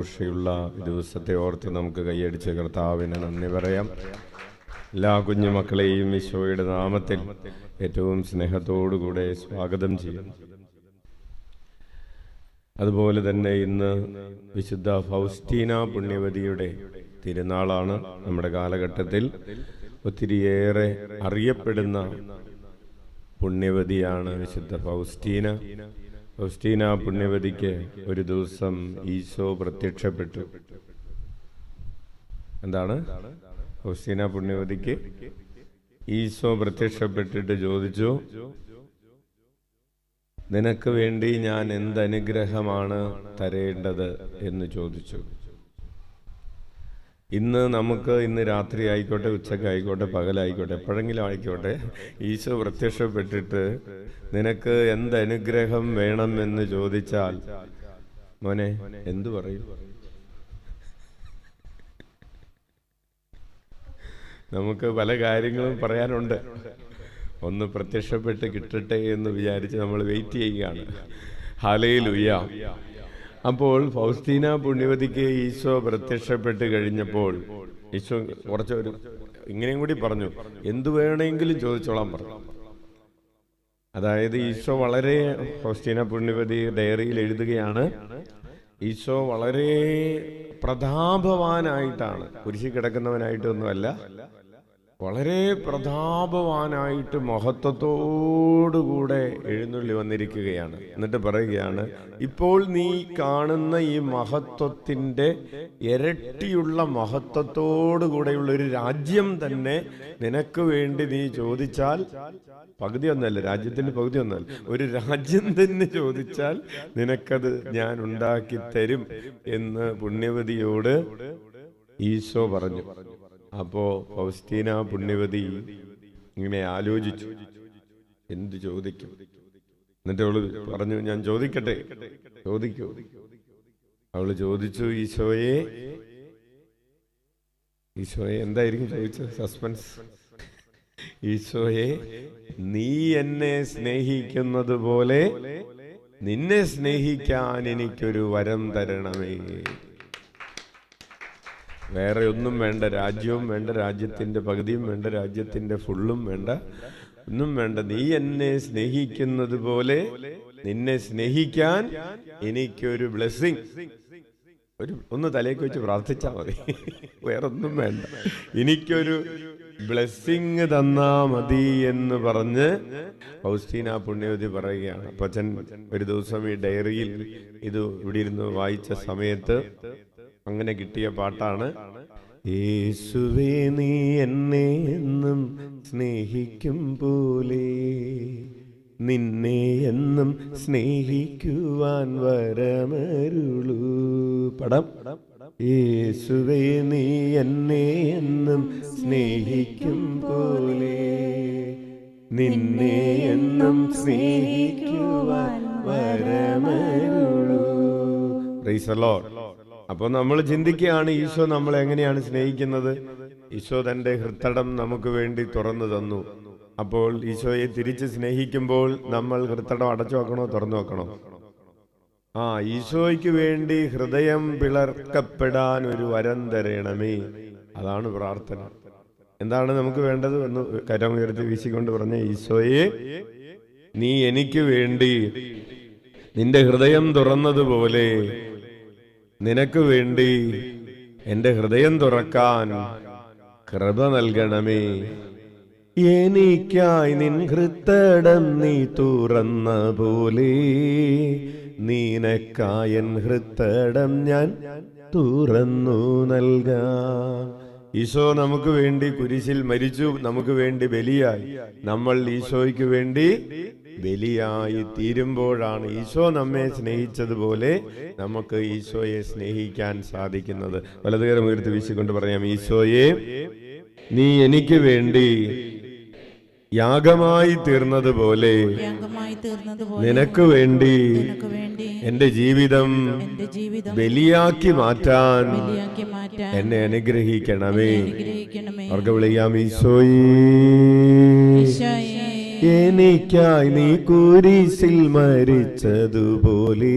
ുള്ള ദിവസത്തെ ഓർത്ത് നമുക്ക് കൈയടിച്ച് കർത്താവിന് നന്ദി പറയാം. എല്ലാ കുഞ്ഞുമക്കളെയും ഈശോയുടെ നാമത്തിൽ ഏറ്റവും സ്നേഹത്തോടുകൂടെ സ്വാഗതം ചെയ്യും. അതുപോലെ തന്നെ ഇന്ന് വിശുദ്ധ ഫൗസ്റ്റീന പുണ്യവതിയുടെ തിരുനാളാണ്. നമ്മുടെ കാലഘട്ടത്തിൽ ഒത്തിരിയേറെ അറിയപ്പെടുന്ന പുണ്യവതിയാണ് വിശുദ്ധ ഫൗസ്റ്റീന. ഫൗസ്റ്റീന പുണ്യവതിക്ക് ഒരു ദിവസം ഈശോ പ്രത്യക്ഷപ്പെട്ടു. എന്താണ്? ഫൗസ്റ്റീന പുണ്യവതിക്ക് ഈശോ പ്രത്യക്ഷപ്പെട്ടിട്ട് ചോദിച്ചു, നിനക്ക് വേണ്ടി ഞാൻ എന്തനുഗ്രഹമാണ് തരേണ്ടത് എന്ന് ചോദിച്ചു. ഇന്ന് രാത്രി ആയിക്കോട്ടെ, ഉച്ചക്കായിക്കോട്ടെ, പകലായിക്കോട്ടെ, എപ്പോഴെങ്കിലും ആയിക്കോട്ടെ, ഈശോ പ്രത്യക്ഷപ്പെട്ടിട്ട് നിനക്ക് എന്തനുഗ്രഹം വേണം എന്ന് ചോദിച്ചാൽ മോനെ എന്തു പറയും? നമുക്ക് പല കാര്യങ്ങളും പറയാനുണ്ട്. ഒന്ന് പ്രത്യക്ഷപ്പെട്ട് കിട്ടട്ടെ എന്ന് വിചാരിച്ച് നമ്മൾ വെയിറ്റ് ചെയ്യുകയാണ്. ഹല്ലേലൂയ. അപ്പോൾ ഫൗസ്റ്റീന പുണ്യവതിക്ക് ഈശോ പ്രത്യക്ഷപ്പെട്ട് കഴിഞ്ഞപ്പോൾ ഈശോ കുറച്ചൊരു ഇങ്ങനെയും കൂടി പറഞ്ഞു, എന്തു വേണമെങ്കിലും ചോദിച്ചോളാൻ പറഞ്ഞു. അതായത് ഈശോ വളരെ, ഫൗസ്റ്റീന പുണ്യവതി ഡയറിയിൽ എഴുതുകയാണ്, ഈശോ വളരെ പ്രതാപവാനായിട്ടാണ്, കുരിശിൽ കിടക്കുന്നവനായിട്ടൊന്നുമല്ല, വളരെ പ്രതാപവാനായിട്ട് മഹത്വത്തോടുകൂടെ എഴുന്നള്ളി വന്നിരിക്കുകയാണ്. എന്നിട്ട് പറയുകയാണ്, ഇപ്പോൾ നീ കാണുന്ന ഈ മഹത്വത്തിൻ്റെ ഇരട്ടിയുള്ള മഹത്വത്തോടുകൂടെയുള്ള ഒരു രാജ്യം തന്നെ നിനക്ക് വേണ്ടി നീ ചോദിച്ചാൽ, പകുതിയൊന്നല്ല, രാജ്യത്തിന്റെ പകുതിയൊന്നല്ല, ഒരു രാജ്യം തന്നെ ചോദിച്ചാൽ നിനക്കത് ഞാൻ ഉണ്ടാക്കി തരും എന്ന് പുണ്യവതിയോട് ഈശോ പറഞ്ഞു. അപ്പോ ഫൗസ്റ്റീന പുണ്യവതി ഇങ്ങനെ ആലോചിച്ചു, എന്ത് ചോദിക്കും. എന്നിട്ട് അവള് പറഞ്ഞു, ഞാൻ ചോദിക്കട്ടെ, ചോദിക്കൂ. അവള് ചോദിച്ചു, ഈശോയെ എന്തായിരിക്കും ചോദിച്ചത്? സസ്പെൻസ്. ഈശോയെ, നീ എന്നെ സ്നേഹിക്കുന്നത് പോലെ നിന്നെ സ്നേഹിക്കാൻ എനിക്കൊരു വരം തരണമേ. വേറെ ഒന്നും വേണ്ട, രാജ്യവും വേണ്ട, രാജ്യത്തിന്റെ പകുതിയും വേണ്ട, രാജ്യത്തിന്റെ ഫുള്ളും വേണ്ട, ഒന്നും വേണ്ട. നീ എന്നെ സ്നേഹിക്കുന്നത് പോലെ നിന്നെ സ്നേഹിക്കാൻ എനിക്കൊരു ബ്ലെസ്സിങ്, ഒന്ന് തലേക്ക് വെച്ച് പ്രാർത്ഥിച്ചാൽ മതി, വേറൊന്നും വേണ്ട, എനിക്കൊരു ബ്ലെസ്സിങ് തന്നാ മതി എന്ന് പറഞ്ഞ് ഫൗസ്റ്റീന പുണ്യവതി പറയുകയാണ്. അപ്പൊ അച്ഛൻ ഒരു ദിവസം ഈ ഡയറിയിൽ ഇത് ഇവിടെ ഇരുന്ന് വായിച്ച സമയത്ത് അങ്ങനെ കിട്ടിയ പാട്ടാണ്, യേശുവേ നീ എന്നെ എന്നും സ്നേഹിക്കും പോലെ നിന്നെ എന്നും സ്നേഹിക്കുവാൻ വരമരുളൂ. പടം. യേശുവേ നീ എന്നെ എന്നും സ്നേഹിക്കും പോലെ നിന്നെ എന്നും സ്നേഹിക്കുവാൻ വരമരുളൂ. Praise the Lord. അപ്പോൾ നമ്മൾ ചിന്തിക്കുകയാണ്, ഈശോ നമ്മളെ എങ്ങനെയാണ് സ്നേഹിക്കുന്നത്? ഈശോ തന്റെ ഹൃത്തടം നമുക്ക് വേണ്ടി തുറന്നു തന്നു. അപ്പോൾ ഈശോയെ തിരിച്ച് സ്നേഹിക്കുമ്പോൾ നമ്മൾ ഹൃത്തടം അടച്ചു വെക്കണോ തുറന്നു വെക്കണോ? ഈശോയ്ക്ക് വേണ്ടി ഹൃദയം പിളർക്കപ്പെടാൻ ഒരു വരം തരണമേ. അതാണ് പ്രാർത്ഥന. എന്താണ് നമുക്ക് വേണ്ടത്? എന്ന് കരം ഉയർത്തി വീശിക്കൊണ്ട് പറഞ്ഞ, ഈശോയെ നീ എനിക്ക് വേണ്ടി നിന്റെ ഹൃദയം തുറന്നതുപോലെ നിനക്ക് വേണ്ടി എന്റെ ഹൃദയം തുറക്കാൻ കൃപ നൽകണമേ. എനിക്കായി നിൻ ഹൃത്തടം നീ തുറന്ന പോലെ നിനക്കായൻ ഹൃത്തടം ഞാൻ തുറന്നു നൽകാം. ഈശോ നമുക്ക് വേണ്ടി കുരിശിൽ മരിച്ചു, നമുക്ക് വേണ്ടി ബലിയായി. നമ്മൾ ഈശോയ്ക്ക് വേണ്ടി ബലിയായി തീരുമ്പോഴാണ് ഈശോ നമ്മെ സ്നേഹിച്ചതുപോലെ നമുക്ക് ഈശോയെ സ്നേഹിക്കാൻ സാധിക്കുന്നത്. വലതുകരം ഉയർത്തി വീശിക്കൊണ്ട് പറയാം, ഈശോയെ നീ എനിക്ക് വേണ്ടി യാഗമായി തീർന്നതുപോലെ നിനക്ക് വേണ്ടി എന്റെ ജീവിതം ബലിയാക്കി മാറ്റാൻ എന്നെ അനുഗ്രഹിക്കണമേ. അവർക്ക് വിളിക്കാം, ഈശോയേ എനിക്കായി നീ കുരിശിൽ മരിച്ചതുപോലെ